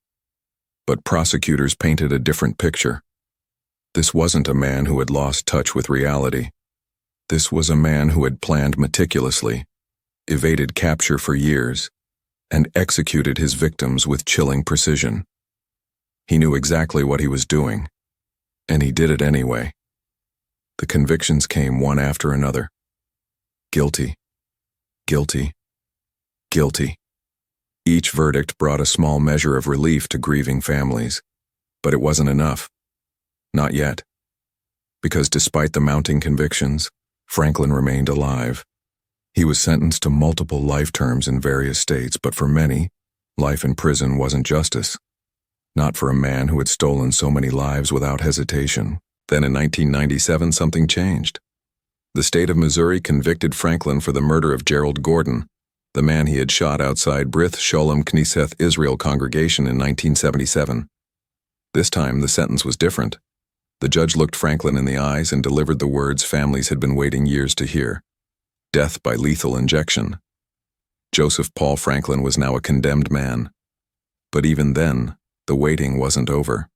But prosecutors painted a different picture. This wasn't a man who had lost touch with reality. This was a man who had planned meticulously, evaded capture for years, and executed his victims with chilling precision. He knew exactly what he was doing, and he did it anyway. The convictions came one after another. Guilty, guilty, guilty. Each verdict brought a small measure of relief to grieving families, but it wasn't enough. Not yet. Because despite the mounting convictions, Franklin remained alive. He was sentenced to multiple life terms in various states, but for many, life in prison wasn't justice. Not for a man who had stolen so many lives without hesitation. Then in 1997, something changed. The state of Missouri convicted Franklin for the murder of Gerald Gordon, the man he had shot outside Brith Sholem Knesset Israel congregation in 1977. This time, the sentence was different. The judge looked Franklin in the eyes and delivered the words families had been waiting years to hear: death by lethal injection. Joseph Paul Franklin was now a condemned man. But even then, the waiting wasn't over.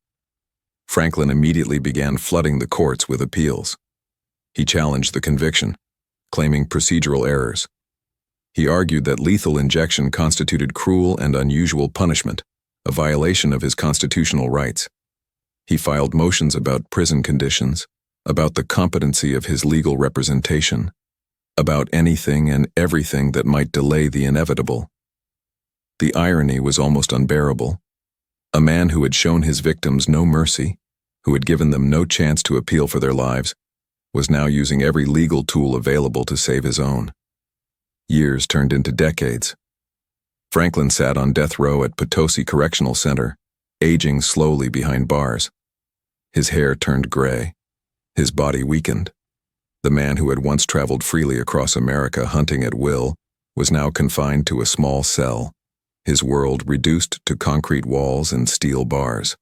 Franklin immediately began flooding the courts with appeals. He challenged the conviction, claiming procedural errors. He argued that lethal injection constituted cruel and unusual punishment, a violation of his constitutional rights. He filed motions about prison conditions, about the competency of his legal representation, about anything and everything that might delay the inevitable. The irony was almost unbearable. A man who had shown his victims no mercy, who had given them no chance to appeal for their lives, was now using every legal tool available to save his own. Years turned into decades. Franklin sat on death row at Potosi Correctional Center, aging slowly behind bars. His hair turned gray. His body weakened. The man who had once traveled freely across America hunting at will was now confined to a small cell, his world reduced to concrete walls and steel bars.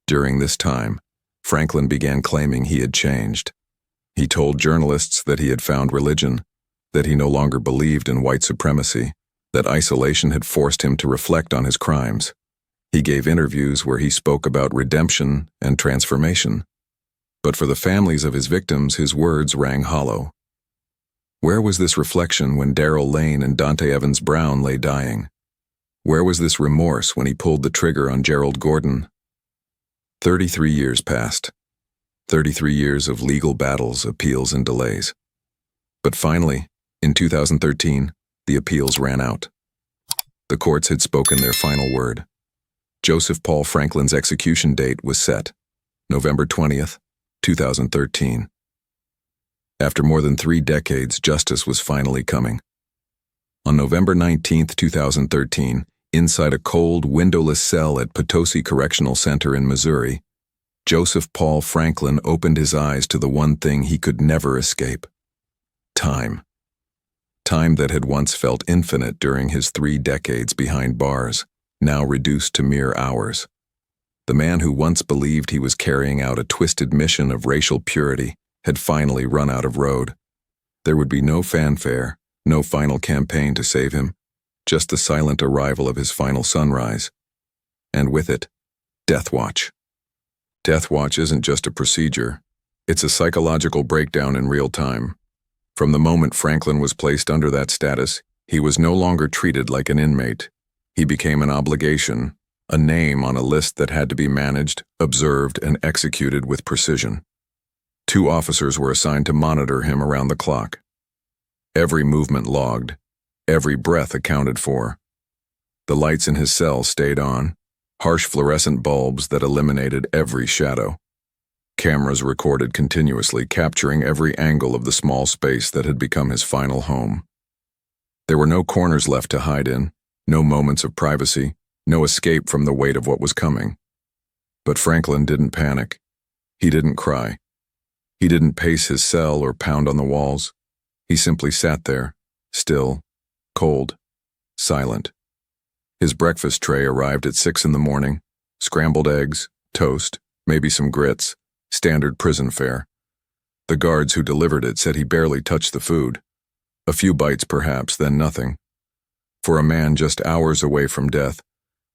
During this time, Franklin began claiming he had changed. He told journalists that he had found religion, that he no longer believed in white supremacy, that isolation had forced him to reflect on his crimes. He gave interviews where he spoke about redemption and transformation. But for the families of his victims, his words rang hollow. Where was this reflection when Darrell Lane and Dante Evans Brown lay dying? Where was this remorse when he pulled the trigger on Gerald Gordon? 33 years passed. 33 years of legal battles, appeals, and delays. But finally, in 2013, the appeals ran out. The courts had spoken their final word. Joseph Paul Franklin's execution date was set, November 20th, 2013. After more than 3 decades, justice was finally coming. On November 19th, 2013, inside a cold, windowless cell at Potosi Correctional Center in Missouri, Joseph Paul Franklin opened his eyes to the one thing he could never escape: time. Time that had once felt infinite during his 3 decades behind bars, now reduced to mere hours. The man who once believed he was carrying out a twisted mission of racial purity had finally run out of road. There would be no fanfare, no final campaign to save him, just the silent arrival of his final sunrise. And with it, Death Watch. Death Watch isn't just a procedure. It's a psychological breakdown in real time. From the moment Franklin was placed under that status, he was no longer treated like an inmate. He became an obligation, a name on a list that had to be managed, observed, and executed with precision. 2 officers were assigned to monitor him around the clock. Every movement logged, every breath accounted for. The lights in his cell stayed on, harsh fluorescent bulbs that eliminated every shadow. Cameras recorded continuously, capturing every angle of the small space that had become his final home. There were no corners left to hide in, no moments of privacy, no escape from the weight of what was coming. But Franklin didn't panic. He didn't cry. He didn't pace his cell or pound on the walls. He simply sat there, still, cold, silent. His breakfast tray arrived at 6 in the morning, scrambled eggs, toast, maybe some grits, standard prison fare. The guards who delivered it said he barely touched the food. A few bites perhaps, then nothing. For a man just hours away from death,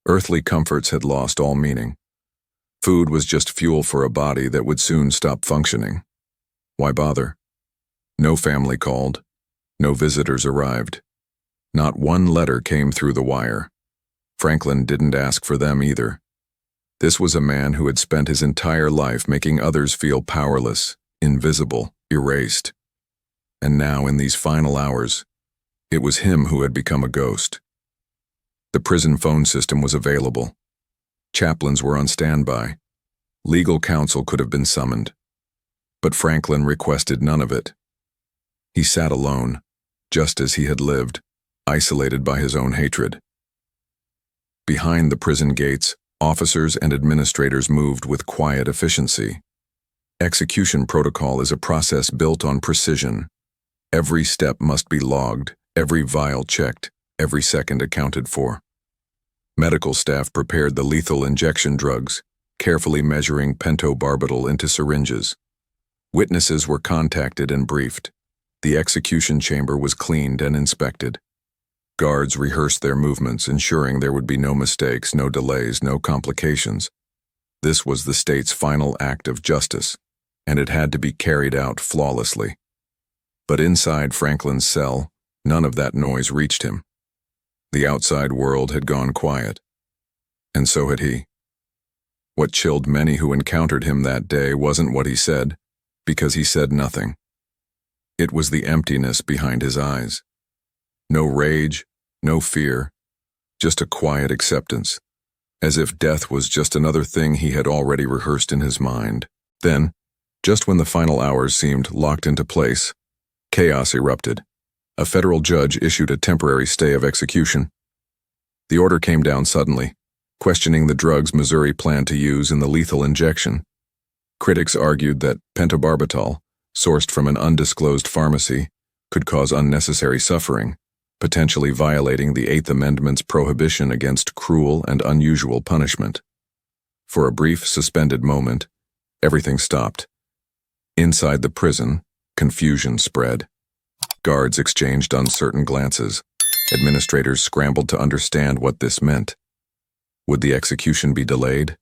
earthly comforts had lost all meaning. Food was just fuel for a body that would soon stop functioning. Why bother? No family called. No visitors arrived. Not one letter came through the wire. Franklin didn't ask for them either. This was a man who had spent his entire life making others feel powerless, invisible, erased. And now, in these final hours, it was him who had become a ghost. The prison phone system was available. Chaplains were on standby. Legal counsel could have been summoned. But Franklin requested none of it. He sat alone, just as he had lived, isolated by his own hatred. Behind the prison gates, officers and administrators moved with quiet efficiency. Execution protocol is a process built on precision. Every step must be logged, every vial checked, every second accounted for. Medical staff prepared the lethal injection drugs, carefully measuring pentobarbital into syringes. Witnesses were contacted and briefed. The execution chamber was cleaned and inspected. Guards rehearsed their movements, ensuring there would be no mistakes, no delays, no complications. This was the state's final act of justice, and it had to be carried out flawlessly. But inside Franklin's cell, none of that noise reached him. The outside world had gone quiet, and so had he. What chilled many who encountered him that day wasn't what he said, because he said nothing. It was the emptiness behind his eyes. No rage, no fear, just a quiet acceptance, as if death was just another thing he had already rehearsed in his mind. Then, just when the final hours seemed locked into place, chaos erupted. A federal judge issued a temporary stay of execution. The order came down suddenly, questioning the drugs Missouri planned to use in the lethal injection. Critics argued that pentobarbital, sourced from an undisclosed pharmacy, could cause unnecessary suffering, potentially violating the Eighth Amendment's prohibition against cruel and unusual punishment. For a brief, suspended moment, everything stopped. Inside the prison, confusion spread. Guards exchanged uncertain glances. Administrators scrambled to understand what this meant. Would the execution be delayed?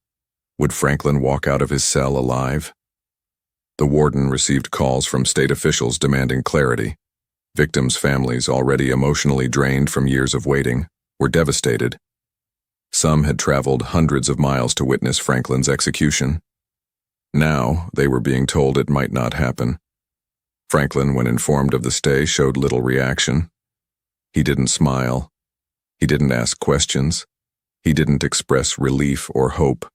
Would Franklin walk out of his cell alive? The warden received calls from state officials demanding clarity. Victims' families, already emotionally drained from years of waiting, were devastated. Some had traveled hundreds of miles to witness Franklin's execution. Now, they were being told it might not happen. Franklin, when informed of the stay, showed little reaction. He didn't smile. He didn't ask questions. He didn't express relief or hope.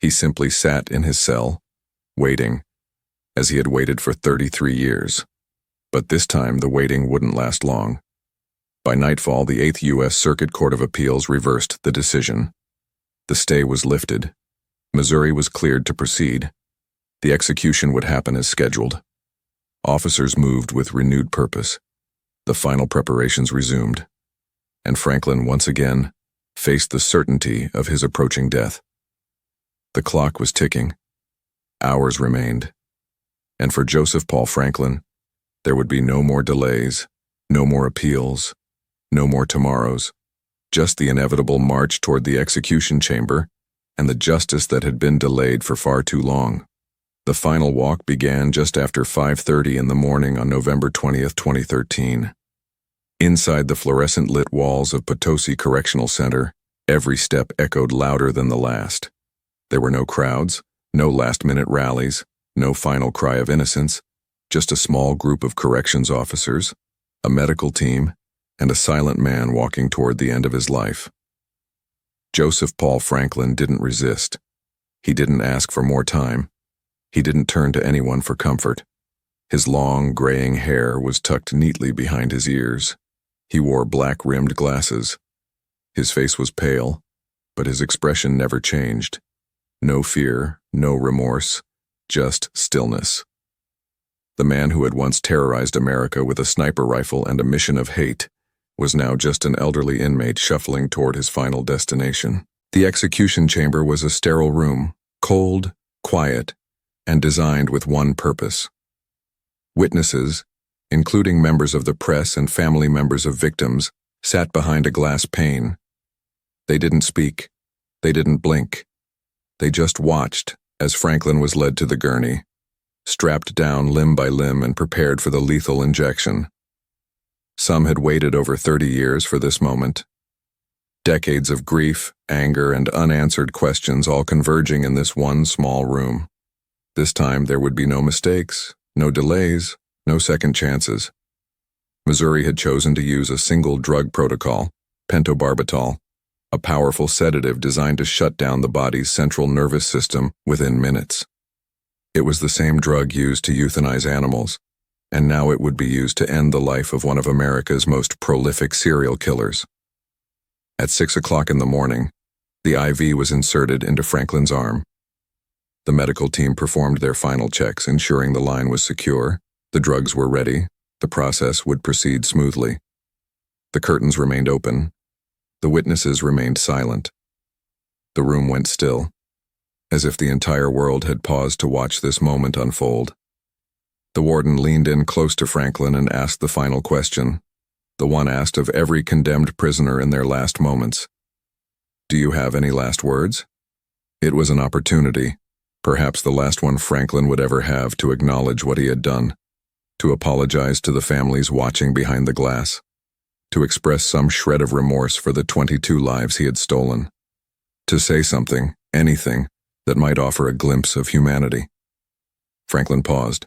He simply sat in his cell, waiting, as he had waited for 33 years. But this time, the waiting wouldn't last long. By nightfall, the 8th U.S. Circuit Court of Appeals reversed the decision. The stay was lifted. Missouri was cleared to proceed. The execution would happen as scheduled. Officers moved with renewed purpose. The final preparations resumed, and Franklin once again faced the certainty of his approaching death. The clock was ticking. Hours remained. And for Joseph Paul Franklin, there would be no more delays, no more appeals, no more tomorrows, just the inevitable march toward the execution chamber and the justice that had been delayed for far too long. The final walk began just after 5:30 in the morning on November 20th, 2013. Inside the fluorescent-lit walls of Potosi Correctional Center, every step echoed louder than the last. There were no crowds, no last-minute rallies, no final cry of innocence, just a small group of corrections officers, a medical team, and a silent man walking toward the end of his life. Joseph Paul Franklin didn't resist. He didn't ask for more time. He didn't turn to anyone for comfort. His long, graying hair was tucked neatly behind his ears. He wore black-rimmed glasses. His face was pale, but his expression never changed. No fear, no remorse, just stillness. The man who had once terrorized America with a sniper rifle and a mission of hate was now just an elderly inmate shuffling toward his final destination. The execution chamber was a sterile room, cold, quiet, and designed with one purpose. Witnesses, including members of the press and family members of victims, sat behind a glass pane. They didn't speak. They didn't blink. They just watched as Franklin was led to the gurney, strapped down limb by limb and prepared for the lethal injection. Some had waited over 30 years for this moment. Decades of grief, anger, and unanswered questions all converging in this one small room. This time there would be no mistakes, no delays, no second chances. Missouri had chosen to use a single drug protocol, pentobarbital, a powerful sedative designed to shut down the body's central nervous system within minutes. It was the same drug used to euthanize animals, and now it would be used to end the life of one of America's most prolific serial killers. At 6 o'clock in the morning, the IV was inserted into Franklin's arm. The medical team performed their final checks, ensuring the line was secure, the drugs were ready, the process would proceed smoothly. The curtains remained open. The witnesses remained silent. The room went still, as if the entire world had paused to watch this moment unfold. The warden leaned in close to Franklin and asked the final question, the one asked of every condemned prisoner in their last moments. "Do you have any last words?" It was an opportunity, perhaps the last one Franklin would ever have, to acknowledge what he had done, to apologize to the families watching behind the glass, to express some shred of remorse for the 22 lives he had stolen, to say something, anything, that might offer a glimpse of humanity. Franklin paused.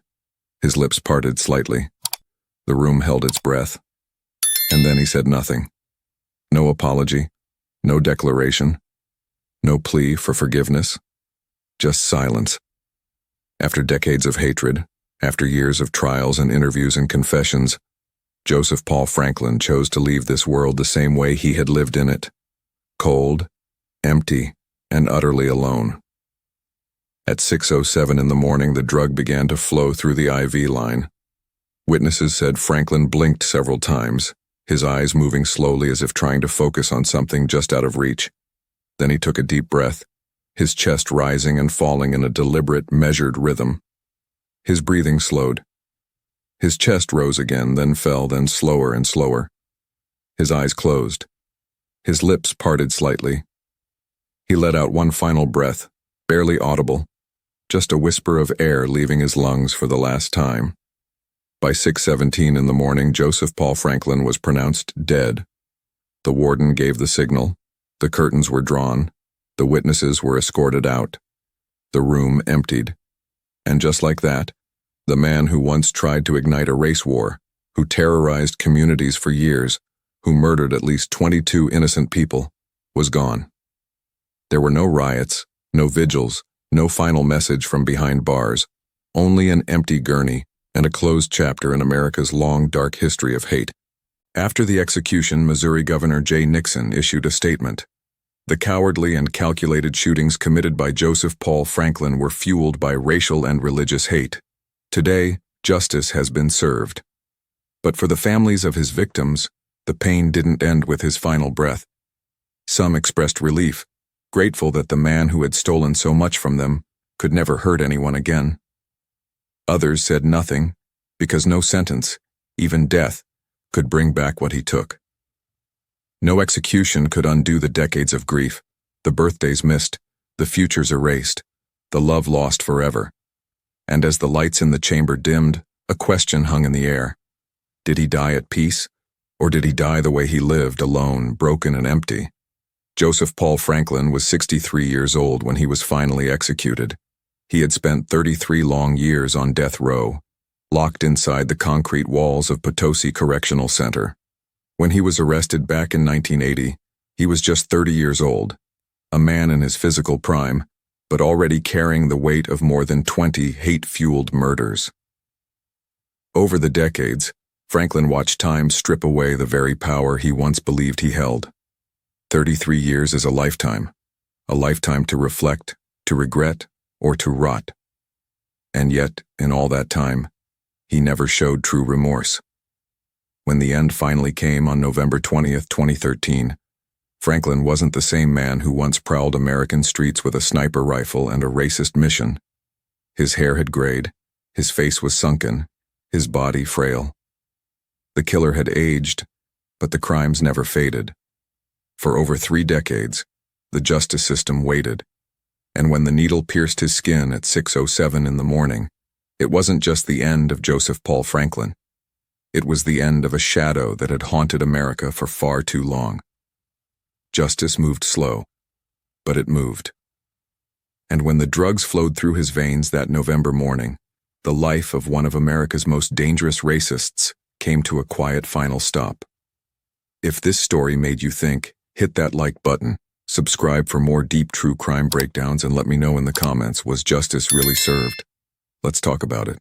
His lips parted slightly. The room held its breath. And then he said nothing. No apology, no declaration, no plea for forgiveness, just silence. After decades of hatred, after years of trials and interviews and confessions, Joseph Paul Franklin chose to leave this world the same way he had lived in it, cold, empty, and utterly alone. At 6:07 in the morning, the drug began to flow through the IV line. Witnesses said Franklin blinked several times, his eyes moving slowly as if trying to focus on something just out of reach. Then he took a deep breath, his chest rising and falling in a deliberate, measured rhythm. His breathing slowed. His chest rose again, then fell, then slower and slower. His eyes closed. His lips parted slightly. He let out one final breath, barely audible, just a whisper of air leaving his lungs for the last time. By 6:17 in the morning, Joseph Paul Franklin was pronounced dead. The warden gave the signal. The curtains were drawn. The witnesses were escorted out. The room emptied. And just like that, the man who once tried to ignite a race war, who terrorized communities for years, who murdered at least 22 innocent people, was gone. There were no riots, no vigils, no final message from behind bars, only an empty gurney and a closed chapter in America's long, dark history of hate. After the execution, Missouri Governor Jay Nixon issued a statement. The cowardly and calculated shootings committed by Joseph Paul Franklin were fueled by racial and religious hate. Today, justice has been served. But for the families of his victims, the pain didn't end with his final breath. Some expressed relief, grateful that the man who had stolen so much from them could never hurt anyone again. Others said nothing, because no sentence, even death, could bring back what he took. No execution could undo the decades of grief, the birthdays missed, the futures erased, the love lost forever. And as the lights in the chamber dimmed, a question hung in the air. Did he die at peace, or did he die the way he lived, alone, broken and empty? Joseph Paul Franklin was 63 years old when he was finally executed. He had spent 33 long years on death row, locked inside the concrete walls of Potosi Correctional Center. When he was arrested back in 1980, he was just 30 years old, a man in his physical prime, but already carrying the weight of more than 20 hate-fueled murders. Over the decades, Franklin watched time strip away the very power he once believed he held. 33 years is a lifetime to reflect, to regret, or to rot. And yet, in all that time, he never showed true remorse. When the end finally came on November 20th, 2013, Franklin wasn't the same man who once prowled American streets with a sniper rifle and a racist mission. His hair had grayed, his face was sunken, his body frail. The killer had aged, but the crimes never faded. For over 3 decades, the justice system waited. And when the needle pierced his skin at 6:07 in the morning, it wasn't just the end of Joseph Paul Franklin. It was the end of a shadow that had haunted America for far too long. Justice moved slow, but it moved. And when the drugs flowed through his veins that November morning, the life of one of America's most dangerous racists came to a quiet final stop. If this story made you think, hit that like button, subscribe for more deep true crime breakdowns, and let me know in the comments, was justice really served? Let's talk about it.